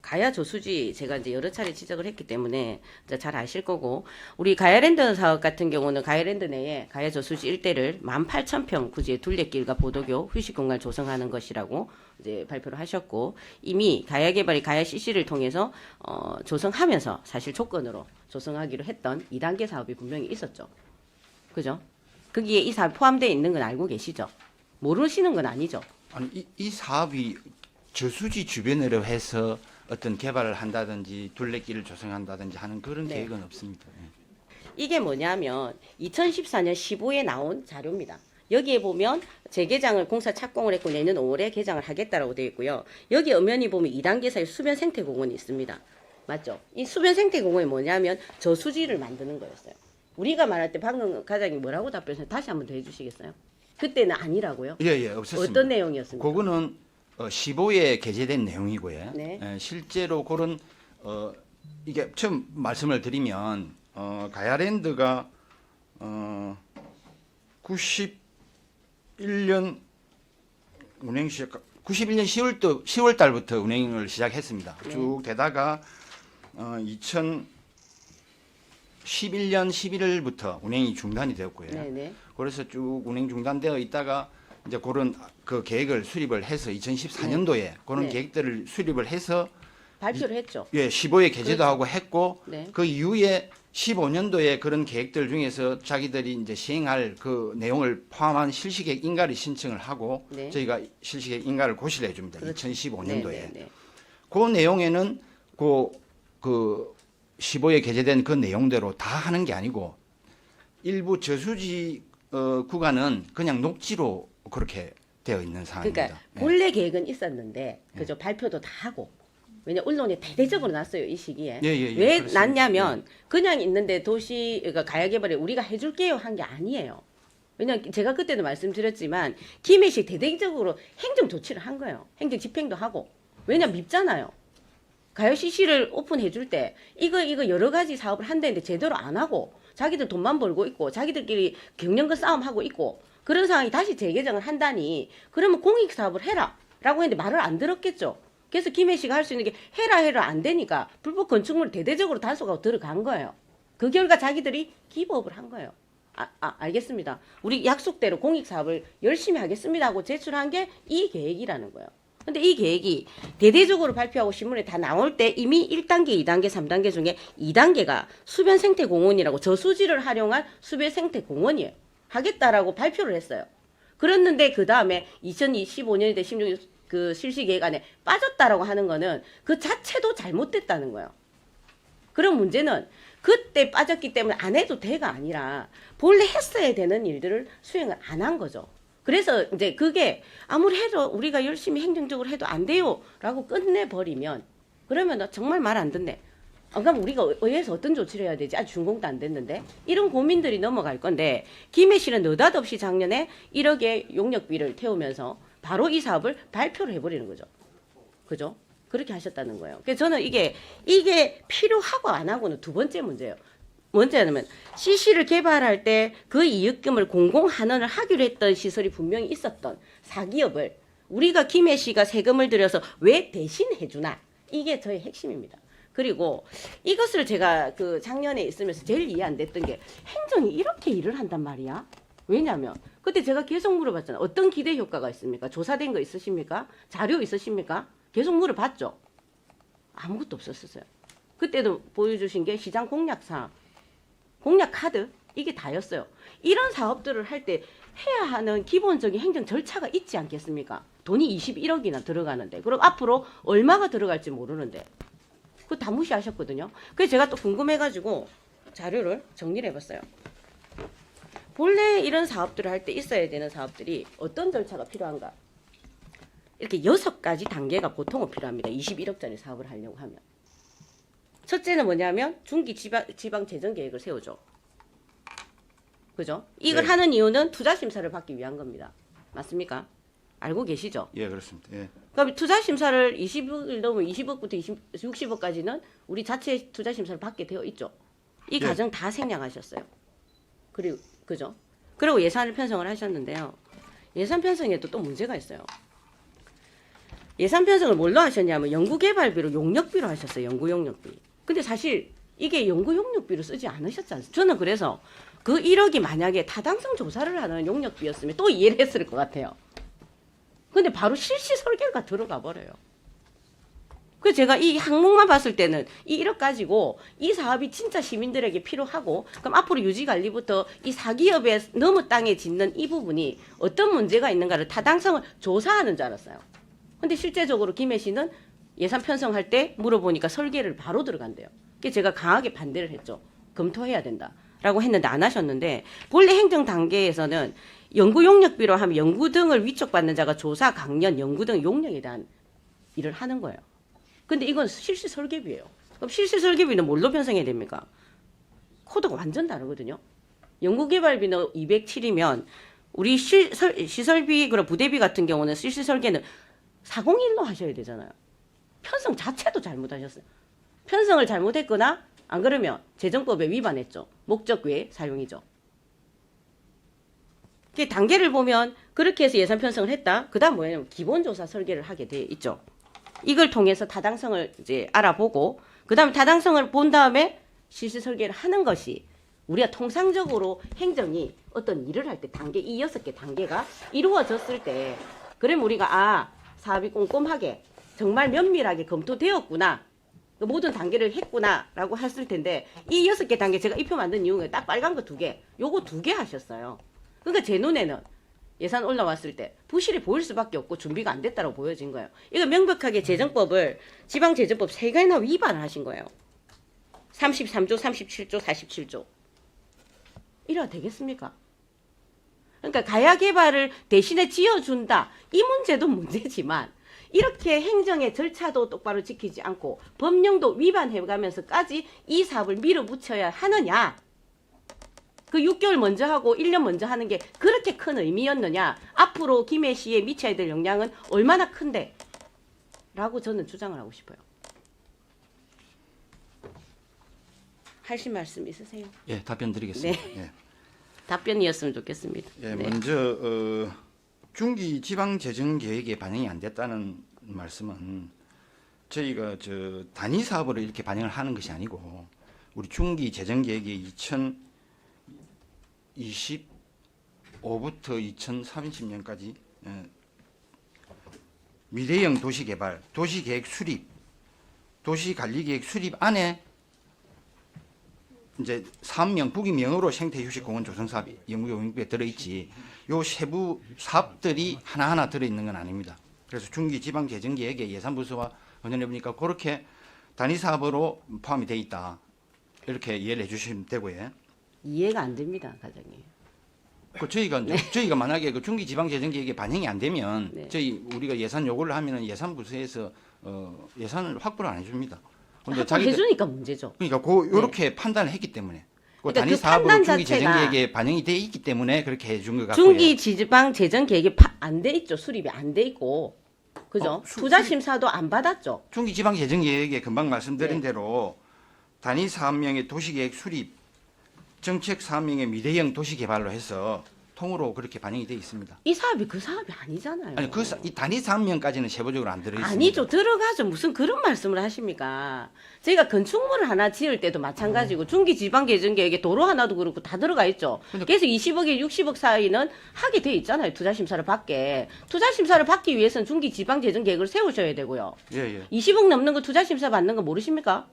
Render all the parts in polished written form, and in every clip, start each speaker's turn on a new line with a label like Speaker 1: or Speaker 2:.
Speaker 1: 가야 저수지 제가 이제 여러 차례 지적을 했기 때문에 이제 잘 아실 거고, 우리 가야랜드 사업 같은 경우는 가야랜드 내에 가야 저수지 일대를 18,000평 부지의 둘레길과 보도교, 휴식 공간을 조성하는 것이라고 이제 발표를 하셨고, 이미 가야 개발이 가야 CC를 통해서 조성하면서 사실 조건으로 조성하기로 했던 2단계 사업이 분명히 있었죠. 그죠? 거기에 이 사업이 포함되어 있는 건 알고 계시죠? 모르시는 건 아니죠?
Speaker 2: 아니 이 사업이 저수지 주변으로 해서 어떤 개발을 한다든지 둘레길을 조성한다든지 하는 그런
Speaker 1: 네.
Speaker 2: 계획은 없습니다.
Speaker 1: 이게 뭐냐면 2014년 15에 나온 자료입니다. 여기에 보면 재개장을 공사 착공을 했고 내년 5월에 개장을 하겠다라고 되어 있고요. 여기 엄연히 보면 2단계 사이 수변 생태공원이 있습니다. 맞죠? 이 수변 생태공원이 뭐냐면 저수지를 만드는 거였어요. 우리가 말할 때 방금 과장이 뭐라고 답변했어요? 다시 한번 더 해주시겠어요? 그때는 아니라고요?
Speaker 2: 예, 없었습니다.
Speaker 1: 어떤 내용이었습니까?
Speaker 2: 그거는 15에 게재된 내용이고요.
Speaker 1: 네.
Speaker 2: 실제로 그런 이게 처음 말씀을 드리면 가야랜드가 91년 운행 시작 91년 10월 달부터 운행을 시작했습니다.
Speaker 1: 네.
Speaker 2: 쭉 되다가 2011년 11월부터 운행이 중단이 되었고요.
Speaker 1: 네네.
Speaker 2: 그래서 쭉 운행 중단되어 있다가 이제 그런 그 계획을 수립을 해서 2014년도에 그런
Speaker 1: 네.
Speaker 2: 계획들을 수립을 해서
Speaker 1: 발표를 했죠.
Speaker 2: 15에 게재도
Speaker 1: 그렇죠.
Speaker 2: 하고 했고
Speaker 1: 네.
Speaker 2: 그 이후에 15년도에 그런 계획들 중에서 자기들이 이제 시행할 그 내용을 포함한 실시계획 인가를 신청을 하고
Speaker 1: 네.
Speaker 2: 저희가 실시계획 인가를 고시를 해줍니다.
Speaker 1: 그렇죠.
Speaker 2: 2015년도에.
Speaker 1: 네네네.
Speaker 2: 그 내용에는 그 15에 게재된 그 내용대로 다 하는 게 아니고 일부 저수지 구간은 그냥 녹지로 그렇게 되어 있는 상황입니다.
Speaker 1: 그러니까 본래 계획은 있었는데 그죠? 발표도 다 하고. 왜냐 언론에 대대적으로 났어요 이 시기에. 왜
Speaker 2: 그렇습니다.
Speaker 1: 났냐면 그냥 있는데 도시 그러니까 가야개발에 우리가 해줄게요 한 게 아니에요. 왜냐 제가 그때도 말씀드렸지만 김해시 대대적으로 행정 조치를 한 거예요. 행정 집행도 하고. 왜냐 밉잖아요. 가요 CC를 오픈해 줄 때 이거 여러 가지 사업을 한다는데 제대로 안 하고 자기들 돈만 벌고 있고 자기들끼리 경영권 싸움 하고 있고 그런 상황이 다시 재개정을 한다니 그러면 공익 사업을 해라라고 했는데 말을 안 들었겠죠. 그래서 김해시가 할 수 있는 게 해라 안 되니까 불법 건축물 대대적으로 단속하고 들어간 거예요. 그 결과 자기들이 기부업을 한 거예요. 알겠습니다. 우리 약속대로 공익 사업을 열심히 하겠습니다 하고 제출한 게 이 계획이라는 거예요. 근데 이 계획이 대대적으로 발표하고 신문에 다 나올 때 이미 1단계, 2단계, 3단계 중에 2단계가 수변 생태 공원이라고 저수지를 활용한 수변 생태 공원이에요. 하겠다라고 발표를 했어요. 그랬는데 그 다음에 2025년에 16년 그 실시 계획 안에 빠졌다라고 하는 거는 그 자체도 잘못됐다는 거예요. 그런 문제는 그때 빠졌기 때문에 안 해도 돼가 아니라 본래 했어야 되는 일들을 수행을 안 한 거죠. 그래서 이제 그게 아무리 해도 우리가 열심히 행정적으로 해도 안 돼요라고 끝내버리면 그러면 정말 말 안 듣네. 그럼 우리가 의회에서 어떤 조치를 해야 되지? 아직 준공도 안 됐는데 이런 고민들이 넘어갈 건데 김해시는 느닷없이 작년에 1억의 용역비를 태우면서 바로 이 사업을 발표를 해버리는 거죠. 그죠? 그렇게 하셨다는 거예요. 그래서 저는 이게 필요하고 안 하고는 두 번째 문제예요. 먼저는 CC를 개발할 때 그 이익금을 공공환원을 하기로 했던 시설이 분명히 있었던 사기업을 우리가 김해시가 세금을 들여서 왜 대신해주나 이게 저의 핵심입니다. 그리고 이것을 제가 그 작년에 있으면서 제일 이해 안 됐던 게 행정이 이렇게 일을 한단 말이야. 왜냐하면 그때 제가 계속 물어봤잖아요. 어떤 기대 효과가 있습니까? 조사된 거 있으십니까? 자료 있으십니까? 계속 물어봤죠. 아무것도 없었어요. 그때도 보여주신 게 시장 공약 사항, 공약 카드 이게 다였어요. 이런 사업들을 할 때 해야 하는 기본적인 행정 절차가 있지 않겠습니까? 돈이 21억이나 들어가는데 그럼 앞으로 얼마가 들어갈지 모르는데 그거 다 무시하셨거든요. 그래서 제가 또 궁금해가지고 자료를 정리를 해봤어요. 본래 이런 사업들을 할 때 있어야 되는 사업들이 어떤 절차가 필요한가? 이렇게 6가지 단계가 보통은 필요합니다. 21억짜리 사업을 하려고 하면. 첫째는 뭐냐면 중기 지방 재정 계획을 세우죠. 그죠? 이걸
Speaker 2: 네.
Speaker 1: 하는 이유는 투자 심사를 받기 위한 겁니다. 맞습니까? 알고 계시죠?
Speaker 2: 예, 그렇습니다. 예.
Speaker 1: 그럼 투자 심사를 20억을 넘으면 20억부터 60억까지는 우리 자체 투자 심사를 받게 되어 있죠. 이
Speaker 2: 예.
Speaker 1: 과정 다 생략하셨어요. 그리고 그죠? 그리고 예산을 편성을 하셨는데요. 예산 편성에도 또 문제가 있어요. 예산 편성을 뭘로 하셨냐면 연구개발비로 용역비로 하셨어요. 연구용역비. 근데 사실 이게 연구용역비로 쓰지 않으셨지 않습니까? 저는 그래서 그 1억이 만약에 타당성 조사를 하는 용역비였으면 또 이해를 했을 것 같아요. 근데 바로 실시 설계가 들어가 버려요. 그래서 제가 이 항목만 봤을 때는 이 1억 가지고 이 사업이 진짜 시민들에게 필요하고 그럼 앞으로 유지관리부터 이 사기업의 너무 땅에 짓는 이 부분이 어떤 문제가 있는가를 타당성을 조사하는 줄 알았어요. 근데 실제적으로 김해 씨는 예산 편성할 때 물어보니까 설계를 바로 들어간대요. 그래서 제가 강하게 반대를 했죠. 검토해야 된다라고 했는데 안 하셨는데 본래 행정 단계에서는 연구 용역비로 하면 연구 등을 위촉받는 자가 조사, 강연, 연구 등 용역에 대한 일을 하는 거예요. 근데 이건 실시 설계비예요. 그럼 실시 설계비는 뭘로 편성해야 됩니까? 코드가 완전 다르거든요. 연구개발비는 207이면 우리 시설비 그런 부대비 같은 경우는 실시 설계는 401로 하셔야 되잖아요. 편성 자체도 잘못하셨어요. 편성을 잘못했거나 안 그러면 재정법에 위반했죠. 목적 외 사용이죠. 단계를 보면 그렇게 해서 예산 편성을 했다. 그다음 뭐냐면 기본조사 설계를 하게 돼 있죠. 이걸 통해서 타당성을 이제 알아보고 그다음에 타당성을 본 다음에 실시 설계를 하는 것이 우리가 통상적으로 행정이 어떤 일을 할 때 단계 이 6개 단계가 이루어졌을 때 그러면 우리가 사업이 꼼꼼하게 정말 면밀하게 검토되었구나. 모든 단계를 했구나라고 했을 텐데 이 6개 단계 제가 이 표 만든 이유는 딱 빨간 거 2개. 요거 2개 하셨어요. 그러니까 제 눈에는 예산 올라왔을 때 부실이 보일 수밖에 없고 준비가 안 됐다고 보여진 거예요. 이거 명백하게 재정법을 지방재정법 3개나 위반을 하신 거예요. 33조, 37조, 47조. 이래야 되겠습니까? 그러니까 가야개발을 대신에 지어준다. 이 문제도 문제지만 이렇게 행정의 절차도 똑바로 지키지 않고 법령도 위반해가면서까지 이 사업을 밀어붙여야 하느냐. 그 6개월 먼저 하고 1년 먼저 하는 게 그렇게 큰 의미였느냐. 앞으로 김해시에 미쳐야 될 영향은 얼마나 큰데. 라고 저는 주장을 하고 싶어요. 하실 말씀 있으세요?
Speaker 2: 예, 답변 드리겠습니다.
Speaker 1: 네.
Speaker 2: 예.
Speaker 1: 답변이었으면 좋겠습니다.
Speaker 2: 예,
Speaker 1: 네.
Speaker 2: 먼저 중기 지방 재정 계획에 반영이 안 됐다는 말씀은 저희가 단위 사업으로 이렇게 반영을 하는 것이 아니고 우리 중기 재정 계획에 2025부터 2030년까지 미래형 도시개발, 도시계획 수립, 도시관리계획 수립 안에 이제 사업명, 부기명으로 생태휴식공원 조성사업 연구용역비에 들어있지 요 세부 사업들이 하나하나 들어있는 건 아닙니다. 그래서 중기지방재정계획에 예산부서와 의논해보니까 그렇게 단위사업으로 포함이 돼 있다. 이렇게 이해를 해주시면 되고요.
Speaker 1: 이해가 안 됩니다, 과장님.
Speaker 2: 저희가 만약에 그 중기지방재정계획에 반영이 안 되면
Speaker 1: 네.
Speaker 2: 우리가 예산 요구를 하면은 예산부서에서 예산을 확보를 안 해줍니다. 근데
Speaker 1: 해주니까 문제죠.
Speaker 2: 그러니까 요렇게 판단을 했기 때문에
Speaker 1: 그러니까
Speaker 2: 단위
Speaker 1: 그
Speaker 2: 사업으로
Speaker 1: 판단
Speaker 2: 중기재정계획에 반영이 돼 있기 때문에 그렇게 해준 것 같고요.
Speaker 1: 중기지방재정계획이 안 돼 있죠. 수립이 안 돼 있고. 그죠? 투자심사도 안 받았죠.
Speaker 2: 중기지방재정계획에 금방 말씀드린
Speaker 1: 네.
Speaker 2: 대로 단위 사업명의 도시계획 수립, 정책 사업명의 미래형 도시개발로 해서 통으로 그렇게 반영이 돼 있습니다.
Speaker 1: 이 사업이 그 사업이 아니잖아요.
Speaker 2: 아니 이 단위 사업명까지는 세부적으로 안 들어 있습니다.
Speaker 1: 아니죠. 들어가죠. 무슨 그런 말씀을 하십니까? 저희가 건축물을 하나 지을 때도 마찬가지고 중기지방개정계획에 도로 하나도 그렇고 다 들어가 있죠. 그래서 20억에 60억 사이는 하게 돼 있잖아요. 투자심사를 받게. 투자심사를 받기 위해서는 중기지방재정계획을 세우셔야 되고요.
Speaker 2: 예.
Speaker 1: 20억 넘는 거 투자심사 받는 거 모르십니까?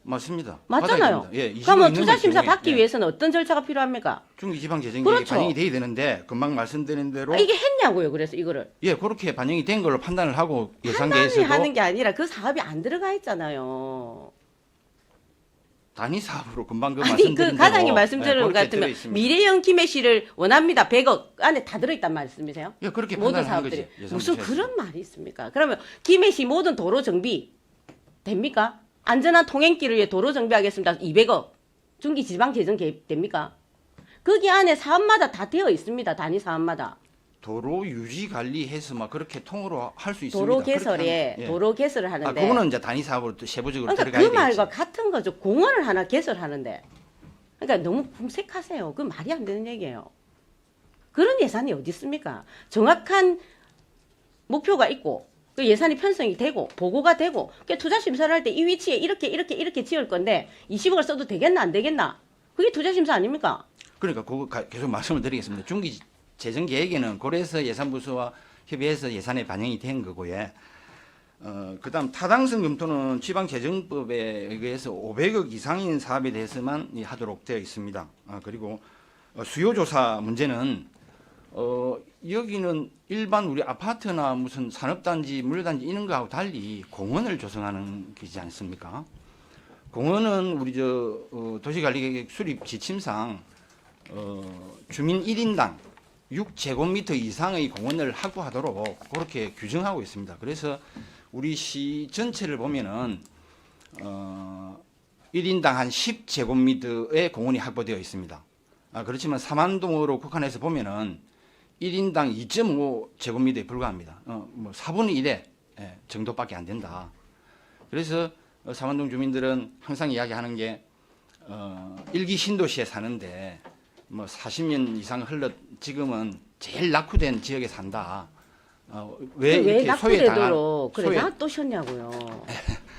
Speaker 2: 맞습니다.
Speaker 1: 맞잖아요.
Speaker 2: 예,
Speaker 1: 그러면 투자심사
Speaker 2: 경우에,
Speaker 1: 받기 위해서는 어떤 절차가 필요합니까?
Speaker 2: 중기지방재정계획에
Speaker 1: 그렇죠.
Speaker 2: 반영이 돼야 되는데 금방 말씀드린 대로
Speaker 1: 이게 했냐고요. 그래서 이거를.
Speaker 2: 예, 그렇게 반영이 된 걸로 판단을 하고
Speaker 1: 판단을
Speaker 2: 예산계에서도
Speaker 1: 하는 게 아니라 그 사업이 안 들어가 있잖아요.
Speaker 2: 단위 사업으로 금방
Speaker 1: 아니
Speaker 2: 말씀드린
Speaker 1: 그
Speaker 2: 대로
Speaker 1: 과장님 말씀드린 것
Speaker 2: 그렇게
Speaker 1: 같으면
Speaker 2: 들어있습니다.
Speaker 1: 미래형 김해시를 원합니다. 100억 안에 다 들어있단 말씀이세요?
Speaker 2: 예, 그렇게
Speaker 1: 모든
Speaker 2: 판단하는
Speaker 1: 사업들이
Speaker 2: 거지. 예산
Speaker 1: 무슨
Speaker 2: 부처에서.
Speaker 1: 그런 말이 있습니까? 그러면 김해시 모든 도로 정비 됩니까? 안전한 통행길을 위해 도로 정비하겠습니다. 200억 중기 지방 재정 계획 됩니까? 거기 안에 사업마다 다 되어 있습니다. 단위 사업마다
Speaker 2: 도로 유지 관리해서 막 그렇게 통으로 할 수 있습니다.
Speaker 1: 도로
Speaker 2: 그렇게
Speaker 1: 개설에
Speaker 2: 하면, 예.
Speaker 1: 도로 개설을 하는데
Speaker 2: 그거는 이제 단위 사업으로 또 세부적으로
Speaker 1: 그러니까
Speaker 2: 들어가야
Speaker 1: 그 말과
Speaker 2: 되겠지.
Speaker 1: 같은 거죠. 공원을 하나 개설하는데 그러니까 너무 궁색하세요. 그 말이 안 되는 얘기예요. 그런 예산이 어디 있습니까? 정확한 목표가 있고 그 예산이 편성이 되고 보고가 되고 그 투자 심사를 할 때 이 위치에 이렇게 지을 건데 20억을 써도 되겠나 안 되겠나? 그게 투자 심사 아닙니까?
Speaker 2: 그러니까 그거 계속 말씀을 드리겠습니다. 중기 재정 계획에는 고려해서 예산부서와 협의해서 예산에 반영이 된 거고요. 그다음 타당성 검토는 지방재정법에 의해서 500억 이상인 사업에 대해서만 하도록 되어 있습니다. 그리고 수요조사 문제는 여기는 일반 우리 아파트나 무슨 산업단지, 물류단지 이런 거하고 달리 공원을 조성하는 게지 않습니까? 공원은 우리 도시관리계획 수립 지침상 주민 1인당 6제곱미터 이상의 공원을 확보하도록 그렇게 규정하고 있습니다. 그래서 우리 시 전체를 보면은 1인당 한 10제곱미터의 공원이 확보되어 있습니다. 그렇지만 삼안동으로 국한해서 보면은 1인당 2.5제곱미터에 불과합니다. 뭐 4분의 1의 정도밖에 안 된다. 그래서 삼안동 주민들은 항상 이야기하는 게 일기 신도시에 사는데 뭐 40년 이상 흘러 지금은 제일 낙후된 지역에 산다. 왜 이렇게
Speaker 1: 낙후되도록 그래 놔두셨냐고요.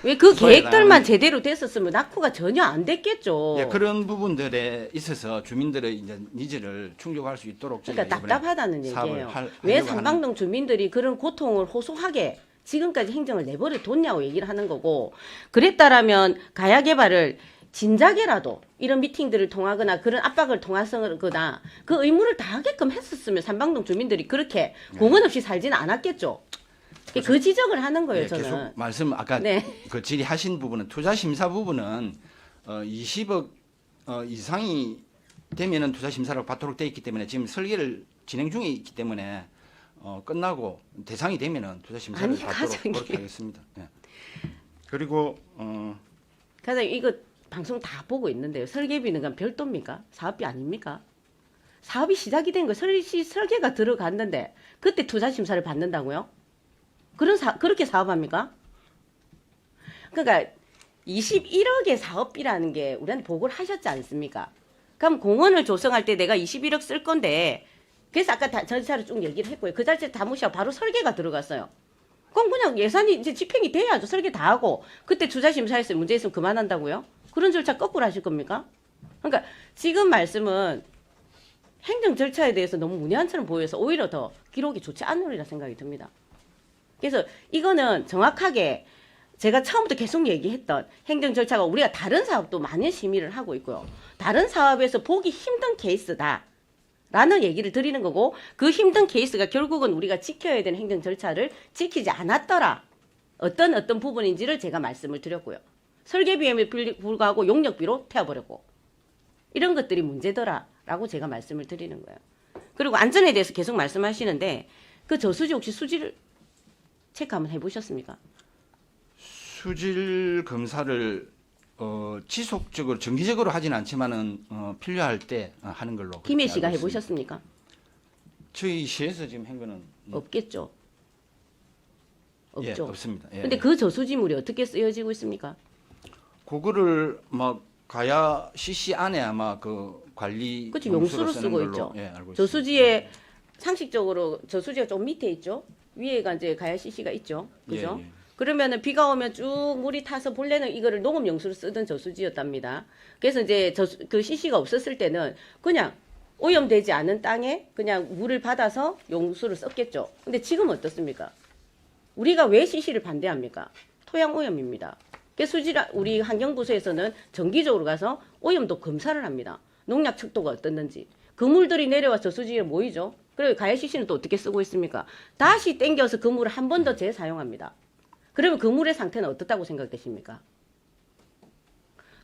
Speaker 1: 왜 그 계획들만 제대로 됐었으면 낙후가 전혀 안 됐겠죠.
Speaker 2: 예, 그런 부분들에 있어서 주민들의 이제 니즈를 충족할 수 있도록
Speaker 1: 그러니까 답답하다는 얘기예요. 왜
Speaker 2: 하려고
Speaker 1: 삼방동 주민들이 그런 고통을 호소하게 지금까지 행정을 내버려 뒀냐고 얘기를 하는 거고, 그랬다라면 가야 개발을 진작에라도 이런 미팅들을 통하거나 그런 압박을 통하거나 그 의무를 다하게끔 했었으면 삼방동 주민들이 그렇게 공원 없이 살지는 않았겠죠. 그 지적을 하는 거예요, 저는.
Speaker 2: 계속 말씀 아까 그 질의하신 부분은 투자 심사 부분은 20억 이상이 되면은 투자 심사를 받도록 돼 있기 때문에 지금 설계를 진행 중에 있기 때문에 끝나고 대상이 되면은 투자 심사를 받도록 그렇게 하겠습니다. 네. 그리고
Speaker 1: 과장님 이거 방송 다 보고 있는데요. 설계비는 그냥 별도입니까? 사업비 아닙니까? 사업이 시작이 된 거 설계가 들어갔는데 그때 투자 심사를 받는다고요? 그렇게 사업합니까? 그러니까 21억의 사업비라는 게 우리한테 보고를 하셨지 않습니까? 그럼 공원을 조성할 때 내가 21억 쓸 건데, 그래서 아까 절차를 쭉 얘기를 했고요. 그 절차 다 무시하고 바로 설계가 들어갔어요. 그럼 그냥 예산이 이제 집행이 돼야죠. 설계 다 하고 그때 투자 심사에서 문제 있으면 그만한다고요? 그런 절차 거꾸로 하실 겁니까? 그러니까 지금 말씀은 행정 절차에 대해서 너무 문외한처럼 보여서 오히려 더 기록이 좋지 않으리라 생각이 듭니다. 그래서 이거는 정확하게 제가 처음부터 계속 얘기했던 행정 절차가 우리가 다른 사업도 많은 심의를 하고 있고요. 다른 사업에서 보기 힘든 케이스다. 라는 얘기를 드리는 거고, 그 힘든 케이스가 결국은 우리가 지켜야 되는 행정 절차를 지키지 않았더라. 어떤 부분인지를 제가 말씀을 드렸고요. 설계비에 불과하고 용역비로 태워버렸고, 이런 것들이 문제더라. 라고 제가 말씀을 드리는 거예요. 그리고 안전에 대해서 계속 말씀하시는데, 그 저수지 혹시 수질 체크 한번 해보셨습니까?
Speaker 2: 수질 검사를 지속적으로 정기적으로 하진 않지만은 필요할 때 하는 걸로.
Speaker 1: 김해 씨가 해보셨습니까?
Speaker 2: 저희 시에서 지금 한 거는
Speaker 1: 없겠죠. 없죠.
Speaker 2: 예, 없습니다. 예,
Speaker 1: 근데 그 저수지물이 어떻게 쓰여지고 있습니까?
Speaker 2: 그거를 막 가야 CC 안에 아마 그 관리
Speaker 1: 그렇죠. 용수로 쓰고
Speaker 2: 걸로,
Speaker 1: 있죠.
Speaker 2: 예, 알고
Speaker 1: 저수지에 상식적으로 저수지가 좀 밑에 있죠. 위에가 이제 가야 CC가 있죠. 그죠?
Speaker 2: 예.
Speaker 1: 그러면은 비가 오면 쭉 물이 타서 본래는 이거를 농업 용수로 쓰던 저수지였답니다. 그래서 이제 그 CC가 없었을 때는 그냥 오염되지 않은 땅에 그냥 물을 받아서 용수를 썼겠죠. 근데 지금 어떻습니까? 우리가 왜 CC를 반대합니까? 토양 오염입니다. 그래서 우리 환경부서에서는 정기적으로 가서 오염도 검사를 합니다. 농약 척도가 어떻는지. 그 물들이 내려와 저수지에 모이죠. 그리고 가야 CC는 또 어떻게 쓰고 있습니까? 다시 땡겨서 그 물을 한 번 더 재사용합니다. 그러면 그 물의 상태는 어떻다고 생각되십니까?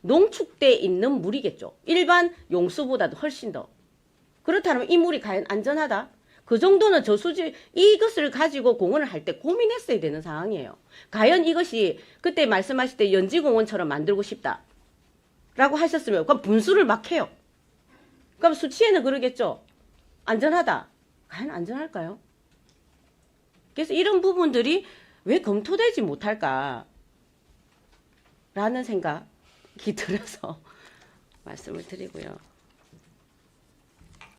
Speaker 1: 농축돼 있는 물이겠죠. 일반 용수보다도 훨씬 더. 그렇다면 이 물이 과연 안전하다? 그 정도는 저수지 이것을 가지고 공원을 할 때 고민했어야 되는 상황이에요. 과연 이것이 그때 말씀하실 때 연지공원처럼 만들고 싶다 라고 하셨으면 그럼 분수를 막 해요. 그럼 수치에는 그러겠죠. 안전하다. 과연 안전할까요? 그래서 이런 부분들이 왜 검토되지 못할까 라는 생각이 들어서 말씀을 드리고요.